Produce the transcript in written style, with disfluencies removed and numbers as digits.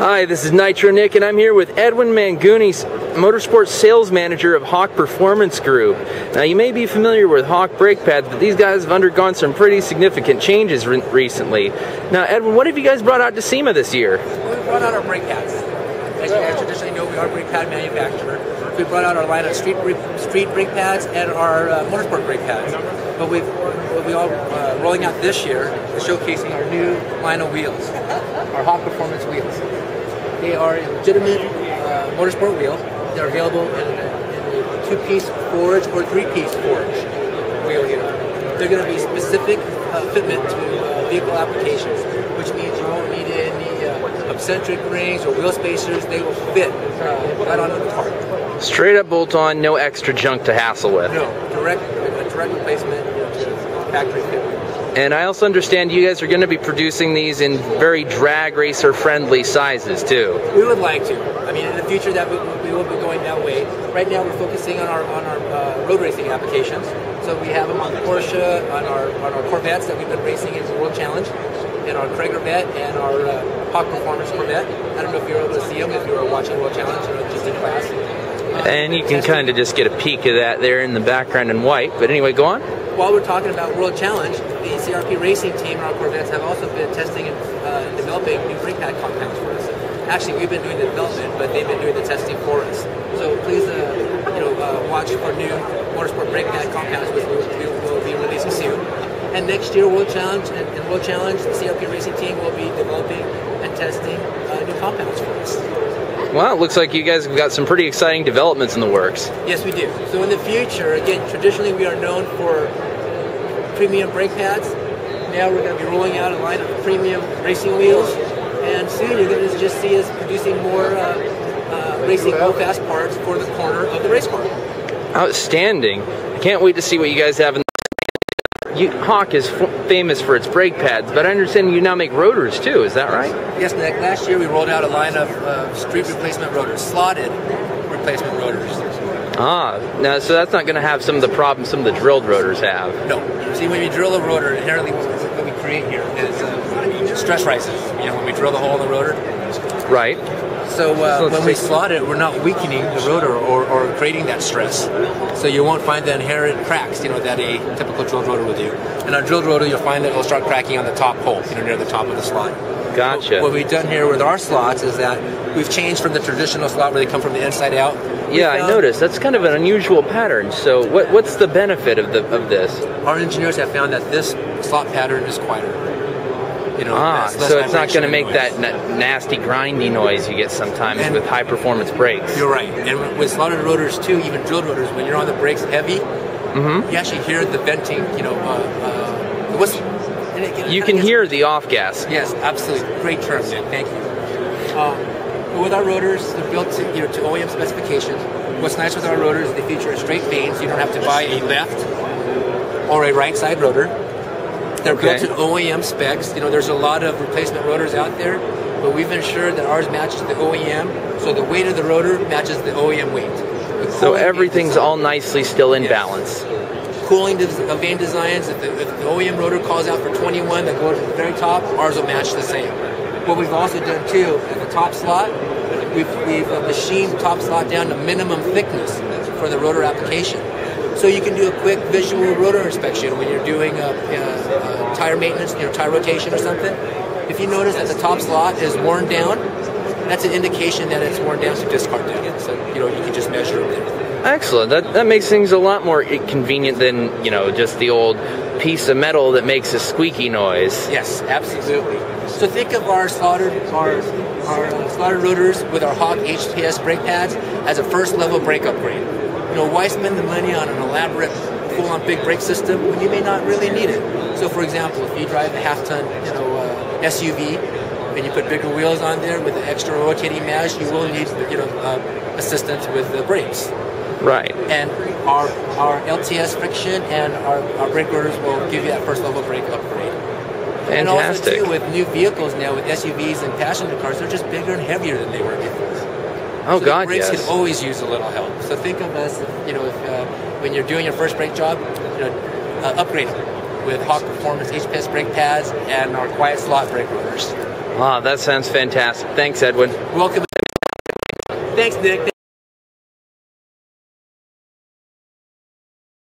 Hi, this is Nitro Nick, and I'm here with Edwin Manguni, Motorsports Sales Manager of Hawk Performance Group. Now, you may be familiar with Hawk brake pads, but these guys have undergone some pretty significant changes recently. Now, Edwin, what have you guys brought out to SEMA this year? We brought out our brake pads. As you guys traditionally know, we are a brake pad manufacturer. We brought out our line of street brake pads and our motorsport brake pads. But we'll be all rolling out this year, showcasing our new line of wheels, our Hawk Performance wheels. They are a legitimate motorsport wheel. They're available in a two-piece forge or three-piece forge wheel here. They're going to be specific fitment to vehicle applications, which means you won't need any eccentric rings or wheel spacers. They will fit right onto the part. Straight up bolt on, no extra junk to hassle with. No, direct replacement to factory fitment. And I also understand you guys are going to be producing these in very drag racer friendly sizes too. We would like to. I mean, in the future that we will be going that way. Right now we're focusing on our road racing applications. So we have them on the Porsche, on our Corvettes that we've been racing in the World Challenge, and our Craig Corvette and our Hawk Performance Corvette. I don't know if you're able to see them if you were watching World Challenge or just in class. And you can kind of just get a peek of that there in the background in white. But anyway, go on. While we're talking about World Challenge, the CRP racing team and our Corvettes have also been testing and developing new brake pad compounds for us. Actually, we've been doing the development, but they've been doing the testing for us. So please, watch for new motorsport brake pad compounds, which we will be releasing soon. And next year, World Challenge and World Challenge, the CRP racing team will be developing and testing new compounds for us. Well, it looks like you guys have got some pretty exciting developments in the works. Yes, we do. So in the future, again, traditionally we are known for premium brake pads. Now we're going to be rolling out a line of premium racing wheels, and soon you're going to just see us producing more racing go-fast parts for the corner of the race car. Outstanding. I can't wait to see what you guys have in Hawk is famous for its brake pads, but I understand you now make rotors too, is that right? Yes, Nick. Last year we rolled out a line of street replacement rotors, slotted replacement rotors. Ah, now so that's not going to have some of the problems some of the drilled rotors have. No. See, when we drill a rotor, inherently what we create here is stress rises. You know, when we drill the hole in the rotor. Right. So when we slot it, we're not weakening the rotor or creating that stress. So you won't find the inherent cracks, that a typical drilled rotor would do. In our drilled rotor, you'll find that it'll start cracking on the top hole, near the top of the slot. Gotcha. What we've done here with our slots is that we've changed from the traditional slot where they come from the inside out. Yeah, I noticed. That's kind of an unusual pattern. So what's the benefit of this? Our engineers have found that this slot pattern is quieter. So it's not going to make that nasty grindy noise you get sometimes with high performance brakes. You're right. And with slotted rotors too, even drilled rotors, when you're on the brakes heavy, you actually hear the venting, the whistle. You can hear the off gas. Yes, absolutely. Great term, Nick. Thank you. With our rotors, they're built to OEM specifications. What's nice with our rotors is they feature straight vanes. You don't have to buy a left or a right side rotor. They're built to OEM specs. There's a lot of replacement rotors out there, but we've ensured that ours matches the OEM, so the weight of the rotor matches the OEM weight. So everything's all nicely still in balance. Cooling vane designs, if the OEM rotor calls out for 21 that goes to the very top, ours will match the same. What we've also done too, at the top slot, we've machined the top slot down to minimum thickness for the rotor application. So you can do a quick visual rotor inspection when you're doing tire maintenance, tire rotation or something. If you notice that the top slot is worn down, that's an indication that it's worn down, so discard down. So you can just measure it there. Excellent. That makes things a lot more convenient than just the old piece of metal that makes a squeaky noise. Yes, absolutely. So think of our slotted rotors with our Hawk HPS brake pads as a first level brake upgrade. Why spend the money on an elaborate, full-on big brake system when you may not really need it? So, for example, if you drive a half-ton, SUV, and you put bigger wheels on there with an extra rotating mash, you will need, assistance with the brakes. Right. And our LTS friction and our brake rotors will give you that first-level brake upgrade. Fantastic. And also, too, with new vehicles now, with SUVs and passenger cars, they're just bigger and heavier than they were before. Oh, so God, the brakes yes. can always use a little help. So think of us, if when you're doing your first brake job, upgrade them. with Hawk Performance HPS brake pads and our quiet slot brake rotors. Ah, that sounds fantastic. Thanks, Edwin. Welcome. Thanks, Nick.